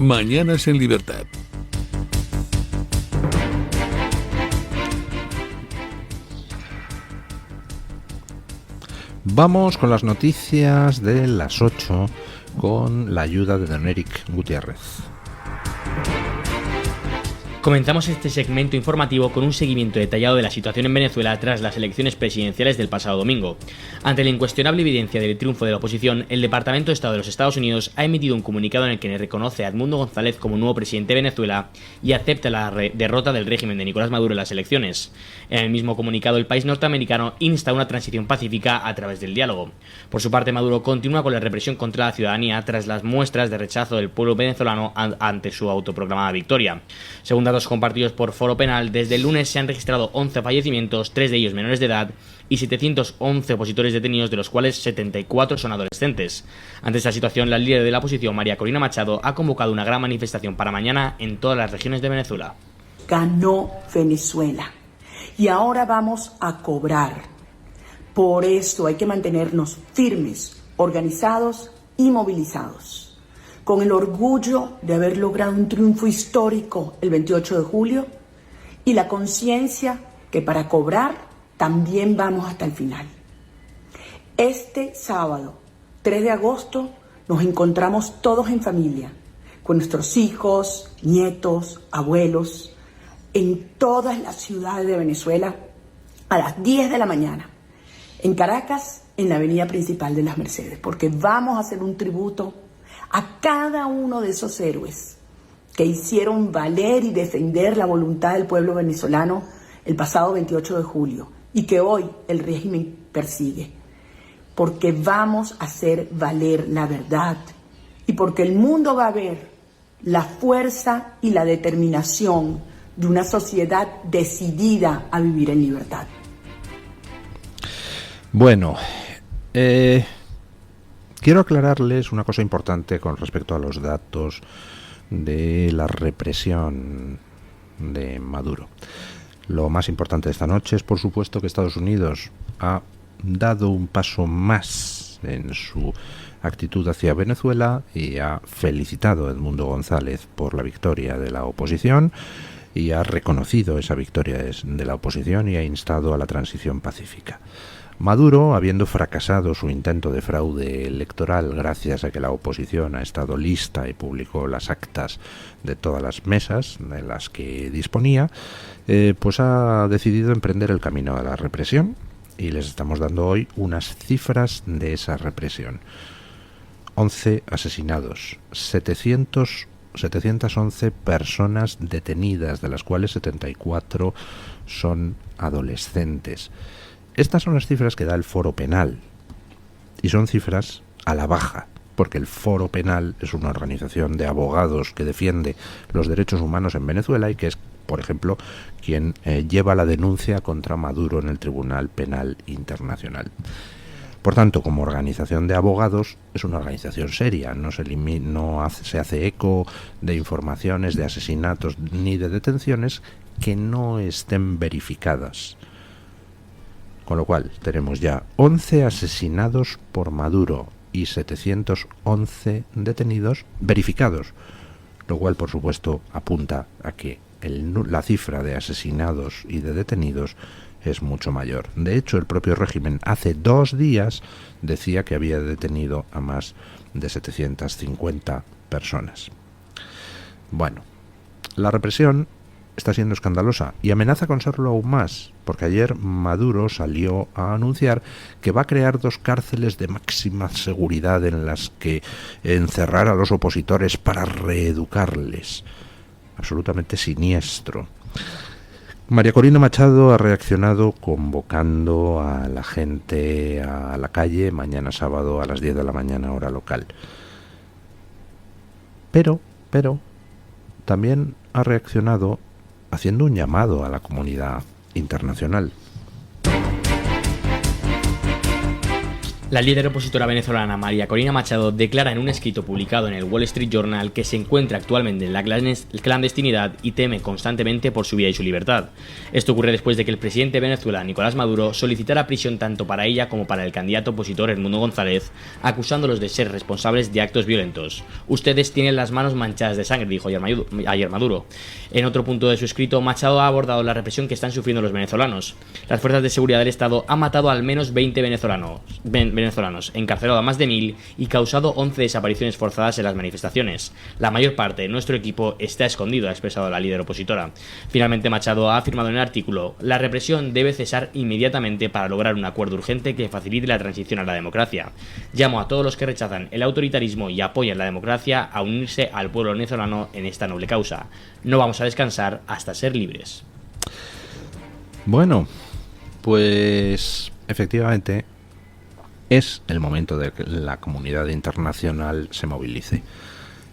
Mañanas en Libertad. Vamos con las noticias de las 8 con la ayuda de don Eric Gutiérrez. Comenzamos este segmento informativo con un seguimiento detallado de la situación en Venezuela tras las elecciones presidenciales del pasado domingo. Ante la incuestionable evidencia del triunfo de la oposición, el Departamento de Estado de los Estados Unidos ha emitido un comunicado en el que reconoce a Edmundo González como nuevo presidente de Venezuela y acepta la derrota del régimen de Nicolás Maduro en las elecciones. En el mismo comunicado, el país norteamericano insta a una transición pacífica a través del diálogo. Por su parte, Maduro continúa con la represión contra la ciudadanía tras las muestras de rechazo del pueblo venezolano ante su autoproclamada victoria. Según datos compartidos por Foro Penal, desde el lunes se han registrado 11 fallecimientos, 3 de ellos menores de edad, y 711 opositores detenidos, de los cuales 74 son adolescentes. Ante esta situación, la líder de la oposición, María Corina Machado, ha convocado una gran manifestación para mañana en todas las regiones de Venezuela. Ganó Venezuela y ahora vamos a cobrar. Por eso hay que mantenernos firmes, organizados y movilizados, con el orgullo de haber logrado un triunfo histórico el 28 de julio y la conciencia que para cobrar también vamos hasta el final. Este sábado, 3 de agosto, nos encontramos todos en familia, con nuestros hijos, nietos, abuelos, en todas las ciudades de Venezuela, a las 10 de la mañana. En Caracas, en la avenida principal de las Mercedes, porque vamos a hacer un tributo a cada uno de esos héroes que hicieron valer y defender la voluntad del pueblo venezolano el pasado 28 de julio y que hoy el régimen persigue. Porque vamos a hacer valer la verdad y porque el mundo va a ver la fuerza y la determinación de una sociedad decidida a vivir en libertad. Bueno, quiero aclararles una cosa importante con respecto a los datos de la represión de Maduro. Lo más importante de esta noche es, por supuesto, que Estados Unidos ha dado un paso más en su actitud hacia Venezuela y ha felicitado a Edmundo González por la victoria de la oposición y ha reconocido esa victoria de la oposición y ha instado a la transición pacífica. Maduro, habiendo fracasado su intento de fraude electoral gracias a que la oposición ha estado lista y publicó las actas de todas las mesas de las que disponía, pues ha decidido emprender el camino a la represión y les estamos dando hoy unas cifras de esa represión. 11 asesinados, 711 personas detenidas, de las cuales 74 son adolescentes. Estas son las cifras que da el Foro Penal y son cifras a la baja, porque el Foro Penal es una organización de abogados que defiende los derechos humanos en Venezuela y que es, por ejemplo, quien lleva la denuncia contra Maduro en el Tribunal Penal Internacional. Por tanto, como organización de abogados, es una organización seria, no se hace eco de informaciones de asesinatos ni de detenciones que no estén verificadas. Con lo cual, tenemos ya 11 asesinados por Maduro y 711 detenidos verificados, lo cual, por supuesto, apunta a que la cifra de asesinados y de detenidos es mucho mayor. De hecho, el propio régimen hace 2 días decía que había detenido a más de 750 personas. Bueno, la represión está siendo escandalosa y amenaza con serlo aún más, porque ayer Maduro salió a anunciar que va a crear 2 cárceles de máxima seguridad en las que encerrar a los opositores para reeducarles. Absolutamente siniestro. María Corina Machado ha reaccionado convocando a la gente a la calle mañana sábado a las 10 de la mañana hora local. Pero también ha reaccionado haciendo un llamado a la comunidad internacional. La líder opositora venezolana María Corina Machado declara en un escrito publicado en el Wall Street Journal que se encuentra actualmente en la clandestinidad y teme constantemente por su vida y su libertad. Esto ocurre después de que el presidente de Venezuela, Nicolás Maduro, solicitara prisión tanto para ella como para el candidato opositor Edmundo González, acusándolos de ser responsables de actos violentos. Ustedes tienen las manos manchadas de sangre, dijo ayer Maduro. En otro punto de su escrito, Machado ha abordado la represión que están sufriendo los venezolanos. Las fuerzas de seguridad del Estado han matado al menos 20 venezolanos, encarcelado a más de 1000 y causado 11 desapariciones forzadas en las manifestaciones. La mayor parte de nuestro equipo está escondido, ha expresado la líder opositora. Finalmente, Machado ha afirmado en el artículo: la represión debe cesar inmediatamente para lograr un acuerdo urgente que facilite la transición a la democracia. Llamo a todos los que rechazan el autoritarismo y apoyan la democracia a unirse al pueblo venezolano en esta noble causa. No vamos a descansar hasta ser libres. Bueno, pues efectivamente es el momento de que la comunidad internacional se movilice.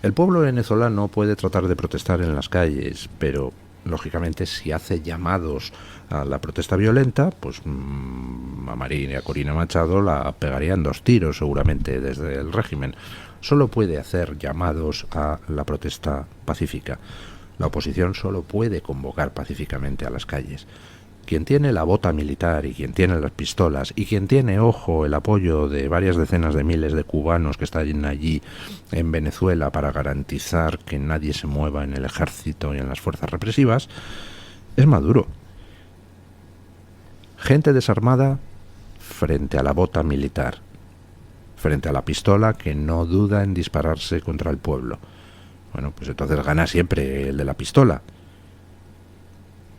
El pueblo venezolano puede tratar de protestar en las calles, pero lógicamente si hace llamados a la protesta violenta, pues a María Corina Machado la pegarían 2 tiros seguramente desde el régimen. Solo puede hacer llamados a la protesta pacífica. La oposición solo puede convocar pacíficamente a las calles. Quien tiene la bota militar y quien tiene las pistolas y quien tiene, ojo, el apoyo de varias decenas de miles de cubanos que están allí en Venezuela para garantizar que nadie se mueva en el ejército y en las fuerzas represivas, es Maduro. Gente desarmada frente a la bota militar, frente a la pistola que no duda en dispararse contra el pueblo. Bueno, pues entonces gana siempre el de la pistola.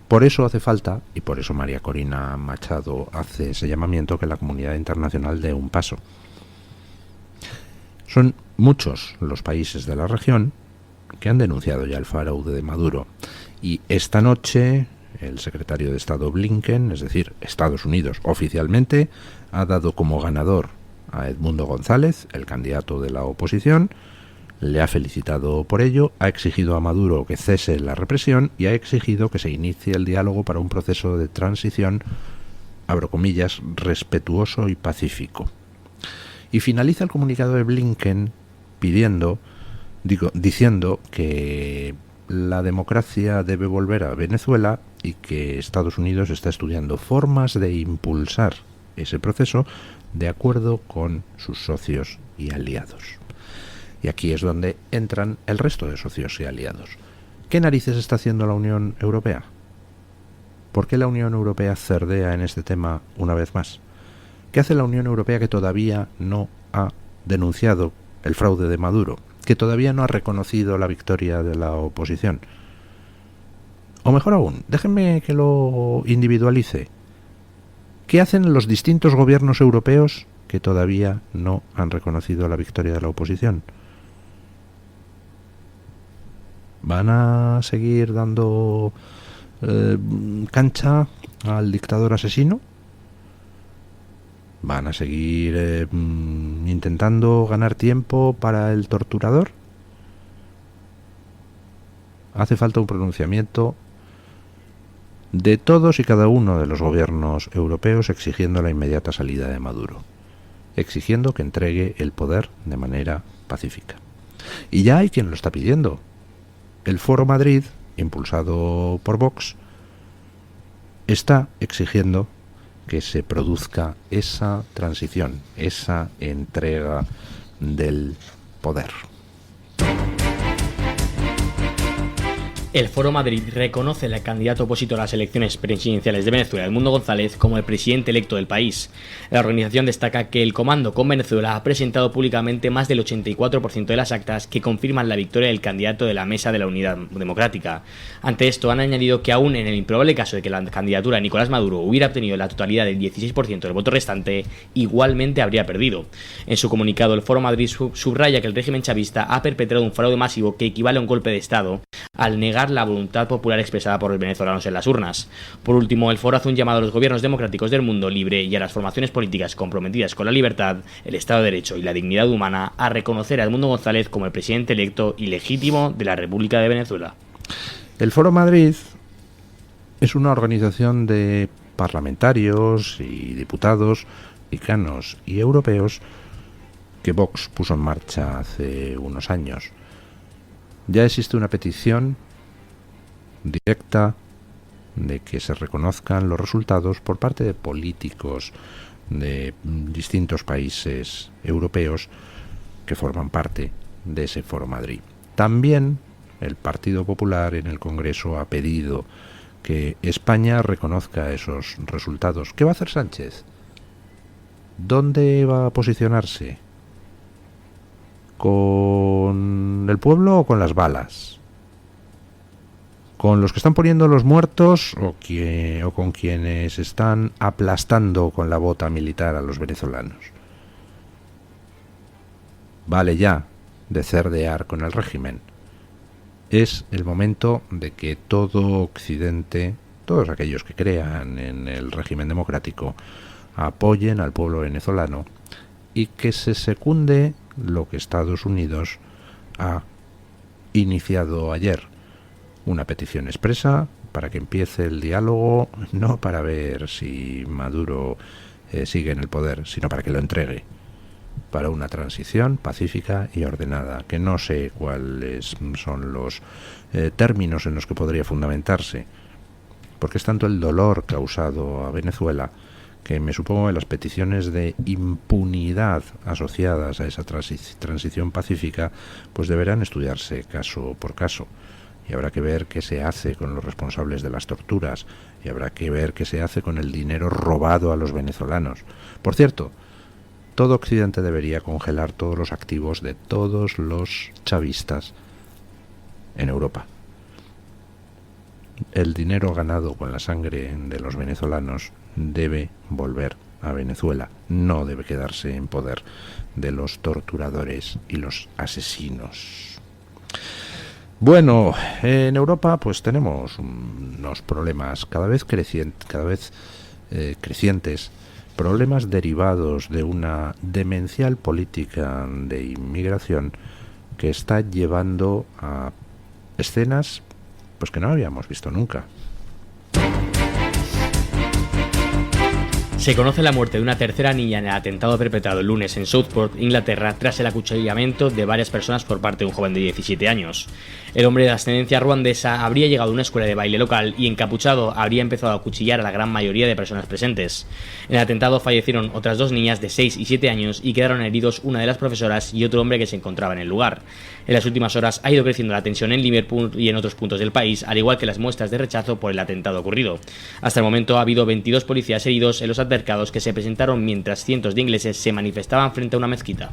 Por eso hace falta, y por eso María Corina Machado hace ese llamamiento, que la comunidad internacional dé un paso. Son muchos los países de la región que han denunciado ya el fraude de Maduro. Y esta noche el secretario de Estado Blinken, es decir, Estados Unidos oficialmente, ha dado como ganador a Edmundo González, el candidato de la oposición. Le ha felicitado por ello, ha exigido a Maduro que cese la represión y ha exigido que se inicie el diálogo para un proceso de transición, abro comillas, respetuoso y pacífico. Y finaliza el comunicado de Blinken diciendo que la democracia debe volver a Venezuela y que Estados Unidos está estudiando formas de impulsar ese proceso de acuerdo con sus socios y aliados. Y aquí es donde entran el resto de socios y aliados. ¿Qué narices está haciendo la Unión Europea? ¿Por qué la Unión Europea cerdea en este tema una vez más? ¿Qué hace la Unión Europea que todavía no ha denunciado el fraude de Maduro? ¿Que todavía no ha reconocido la victoria de la oposición? O mejor aún, déjenme que lo individualice. ¿Qué hacen los distintos gobiernos europeos que todavía no han reconocido la victoria de la oposición? ¿Van a seguir dando cancha al dictador asesino? ¿Van a seguir intentando ganar tiempo para el torturador? Hace falta un pronunciamiento de todos y cada uno de los gobiernos europeos exigiendo la inmediata salida de Maduro, exigiendo que entregue el poder de manera pacífica. Y ya hay quien lo está pidiendo. El Foro Madrid, impulsado por Vox, está exigiendo que se produzca esa transición, esa entrega del poder. El Foro Madrid reconoce al candidato opositor a las elecciones presidenciales de Venezuela, Edmundo González, como el presidente electo del país. La organización destaca que el Comando con Venezuela ha presentado públicamente más del 84% de las actas que confirman la victoria del candidato de la Mesa de la Unidad Democrática. Ante esto, han añadido que aún en el improbable caso de que la candidatura de Nicolás Maduro hubiera obtenido la totalidad del 16% del voto restante, igualmente habría perdido. En su comunicado, el Foro Madrid subraya que el régimen chavista ha perpetrado un fraude masivo que equivale a un golpe de Estado al negar la voluntad popular expresada por los venezolanos en las urnas. Por último, el foro hace un llamado a los gobiernos democráticos del mundo libre y a las formaciones políticas comprometidas con la libertad, el Estado de Derecho y la dignidad humana a reconocer a Edmundo González como el presidente electo y legítimo de la República de Venezuela. El Foro Madrid es una organización de parlamentarios y diputados americanos y europeos que Vox puso en marcha hace unos años. Ya existe una petición directa de que se reconozcan los resultados por parte de políticos de distintos países europeos que forman parte de ese Foro Madrid. También el Partido Popular en el Congreso ha pedido que España reconozca esos resultados. ¿Qué va a hacer Sánchez? ¿Dónde va a posicionarse? ¿Con el pueblo o con las balas? ¿Con los que están poniendo los muertos o con quienes están aplastando con la bota militar a los venezolanos? Vale ya de cerdear con el régimen. Es el momento de que todo Occidente, todos aquellos que crean en el régimen democrático, apoyen al pueblo venezolano y que se secunde lo que Estados Unidos ha iniciado ayer. Una petición expresa para que empiece el diálogo, no para ver si Maduro sigue en el poder, sino para que lo entregue, para una transición pacífica y ordenada, que no sé cuáles son los términos en los que podría fundamentarse, porque es tanto el dolor causado a Venezuela que me supongo que las peticiones de impunidad asociadas a esa transición pacífica pues deberán estudiarse caso por caso. Y habrá que ver qué se hace con los responsables de las torturas, y habrá que ver qué se hace con el dinero robado a los venezolanos. Por cierto, todo Occidente debería congelar todos los activos de todos los chavistas en Europa. El dinero ganado con la sangre de los venezolanos debe volver a Venezuela, no debe quedarse en poder de los torturadores y los asesinos. Bueno, en Europa pues tenemos unos problemas cada vez crecientes, problemas derivados de una demencial política de inmigración que está llevando a escenas pues que no habíamos visto nunca. Se conoce la muerte de una tercera niña en el atentado perpetrado el lunes en Southport, Inglaterra, tras el acuchillamiento de varias personas por parte de un joven de 17 años. El hombre de ascendencia ruandesa habría llegado a una escuela de baile local y, encapuchado, habría empezado a acuchillar a la gran mayoría de personas presentes. En el atentado fallecieron otras dos niñas de 6 y 7 años y quedaron heridos una de las profesoras y otro hombre que se encontraba en el lugar. En las últimas horas ha ido creciendo la tensión en Liverpool y en otros puntos del país, al igual que las muestras de rechazo por el atentado ocurrido. Hasta el momento ha habido 22 policías heridos en los altercados que se presentaron mientras cientos de ingleses se manifestaban frente a una mezquita.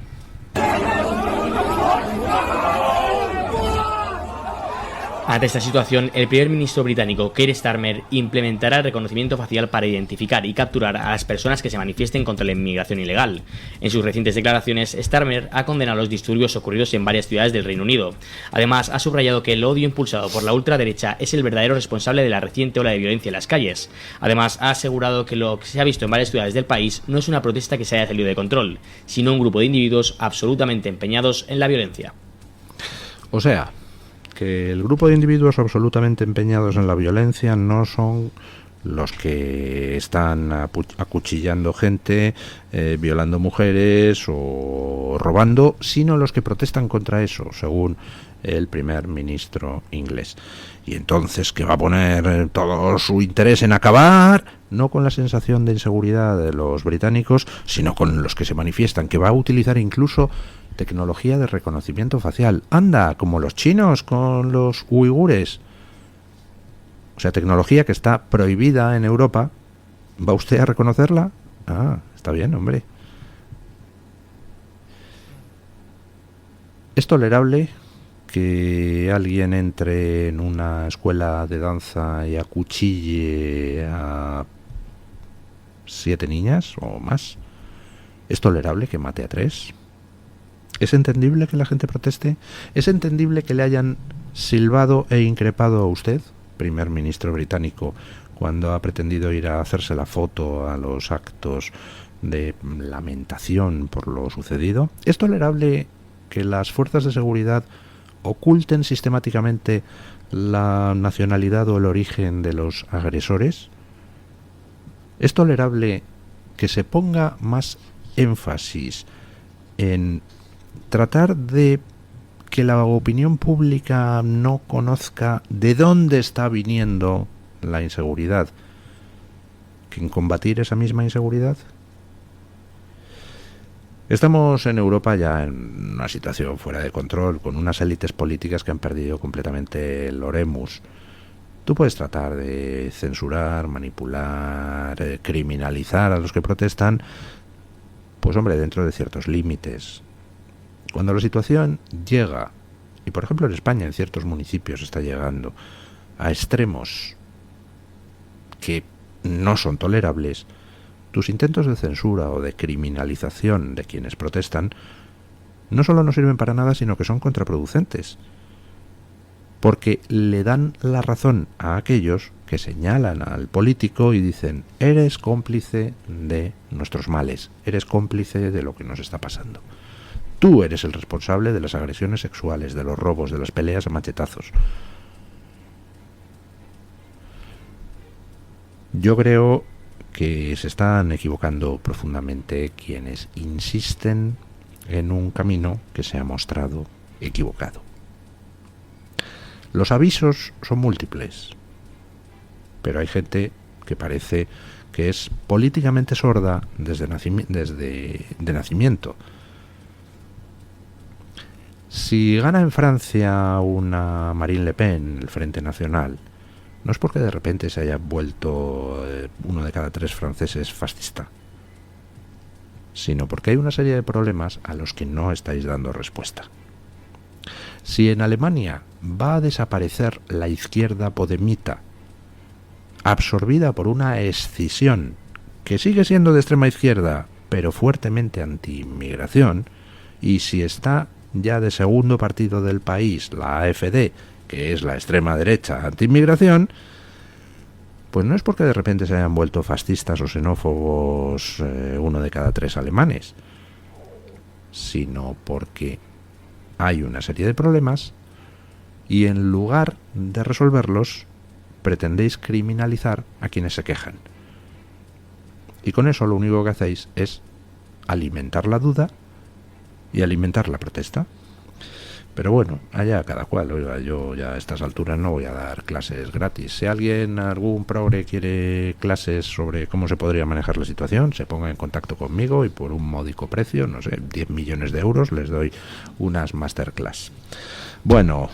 Ante esta situación, el primer ministro británico Keir Starmer implementará el reconocimiento facial para identificar y capturar a las personas que se manifiesten contra la inmigración ilegal. En sus recientes declaraciones, Starmer ha condenado los disturbios ocurridos en varias ciudades del Reino Unido. Además, ha subrayado que el odio impulsado por la ultraderecha es el verdadero responsable de la reciente ola de violencia en las calles. Además, ha asegurado que lo que se ha visto en varias ciudades del país no es una protesta que se haya salido de control, sino un grupo de individuos absolutamente empeñados en la violencia. O sea, que el grupo de individuos absolutamente empeñados en la violencia no son los que están acuchillando gente, violando mujeres o robando, sino los que protestan contra eso, según el primer ministro inglés. Y entonces, ¿qué va a poner todo su interés en acabar? No con la sensación de inseguridad de los británicos, sino con los que se manifiestan, que va a utilizar incluso tecnología de reconocimiento facial. Anda, como los chinos con los uigures. O sea, tecnología que está prohibida en Europa. ¿Va usted a reconocerla? Ah, está bien, hombre. ¿Es tolerable que alguien entre en una escuela de danza y acuchille a 7 niñas o más? ¿Es tolerable que mate a 3? ¿Es entendible que la gente proteste? ¿Es entendible que le hayan silbado e increpado a usted, primer ministro británico, cuando ha pretendido ir a hacerse la foto a los actos de lamentación por lo sucedido? ¿Es tolerable que las fuerzas de seguridad oculten sistemáticamente la nacionalidad o el origen de los agresores? ¿Es tolerable que se ponga más énfasis en tratar de que la opinión pública no conozca de dónde está viniendo la inseguridad, que en combatir esa misma inseguridad. Estamos en Europa ya en una situación fuera de control, con unas élites políticas que han perdido completamente el oremus. Tú puedes tratar de censurar, manipular, criminalizar a los que protestan, pues hombre, dentro de ciertos límites. Cuando la situación llega, y por ejemplo en España en ciertos municipios está llegando a extremos que no son tolerables, tus intentos de censura o de criminalización de quienes protestan no solo no sirven para nada, sino que son contraproducentes, porque le dan la razón a aquellos que señalan al político y dicen: eres cómplice de nuestros males, eres cómplice de lo que nos está pasando. Tú eres el responsable de las agresiones sexuales, de los robos, de las peleas a machetazos. Yo creo que se están equivocando profundamente quienes insisten en un camino que se ha mostrado equivocado. Los avisos son múltiples, pero hay gente que parece que es políticamente sorda desde nacimiento. Si gana en Francia una Marine Le Pen, el Frente Nacional, no es porque de repente se haya vuelto 1 de cada 3 franceses fascista, sino porque hay una serie de problemas a los que no estáis dando respuesta. Si en Alemania va a desaparecer la izquierda podemita, absorbida por una escisión que sigue siendo de extrema izquierda, pero fuertemente anti-inmigración, y si está ya de segundo partido del país, la AfD, que es la extrema derecha anti-inmigración, pues no es porque de repente se hayan vuelto fascistas o xenófobos 1 de cada 3 alemanes, sino porque hay una serie de problemas y en lugar de resolverlos pretendéis criminalizar a quienes se quejan. Y con eso lo único que hacéis es alimentar la duda y alimentar la protesta. Pero bueno, allá cada cual. Oiga, yo ya a estas alturas no voy a dar clases gratis. Si alguien, algún progre quiere clases sobre cómo se podría manejar la situación, se ponga en contacto conmigo y por un módico precio, no sé, 10 millones de euros, les doy unas masterclass. Bueno,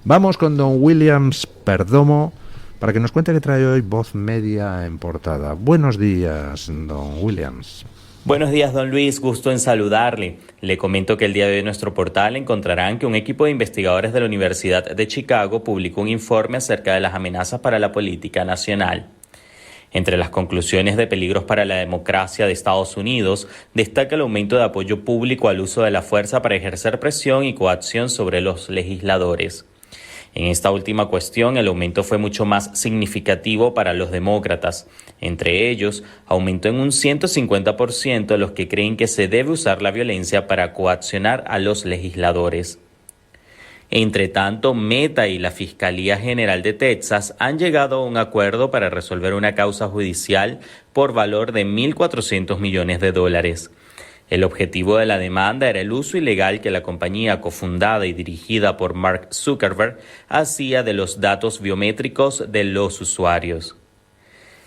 vamos con don Williams Perdomo para que nos cuente qué trae hoy Voz Media en portada. Buenos días, don Williams. Buenos días, don Luis, gusto en saludarle. Le comento que el día de hoy en nuestro portal encontrarán que un equipo de investigadores de la Universidad de Chicago publicó un informe acerca de las amenazas para la política nacional. Entre las conclusiones de peligros para la democracia de Estados Unidos, destaca el aumento de apoyo público al uso de la fuerza para ejercer presión y coacción sobre los legisladores. En esta última cuestión, el aumento fue mucho más significativo para los demócratas. Entre ellos, aumentó en un 150% los que creen que se debe usar la violencia para coaccionar a los legisladores. Entre tanto, Meta y la Fiscalía General de Texas han llegado a un acuerdo para resolver una causa judicial por valor de $1.400 millones. El objetivo de la demanda era el uso ilegal que la compañía cofundada y dirigida por Mark Zuckerberg hacía de los datos biométricos de los usuarios.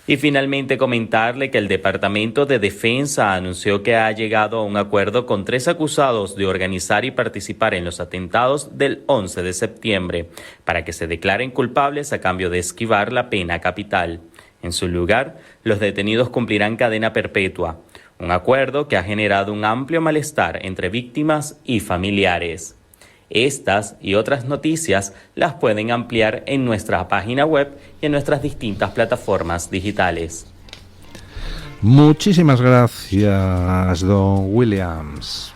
Y finalmente comentarle que el Departamento de Defensa anunció que ha llegado a un acuerdo con 3 acusados de organizar y participar en los atentados del 11 de septiembre para que se declaren culpables a cambio de esquivar la pena capital. En su lugar, los detenidos cumplirán cadena perpetua. Un acuerdo que ha generado un amplio malestar entre víctimas y familiares. Estas y otras noticias las pueden ampliar en nuestra página web y en nuestras distintas plataformas digitales. Muchísimas gracias, don Williams.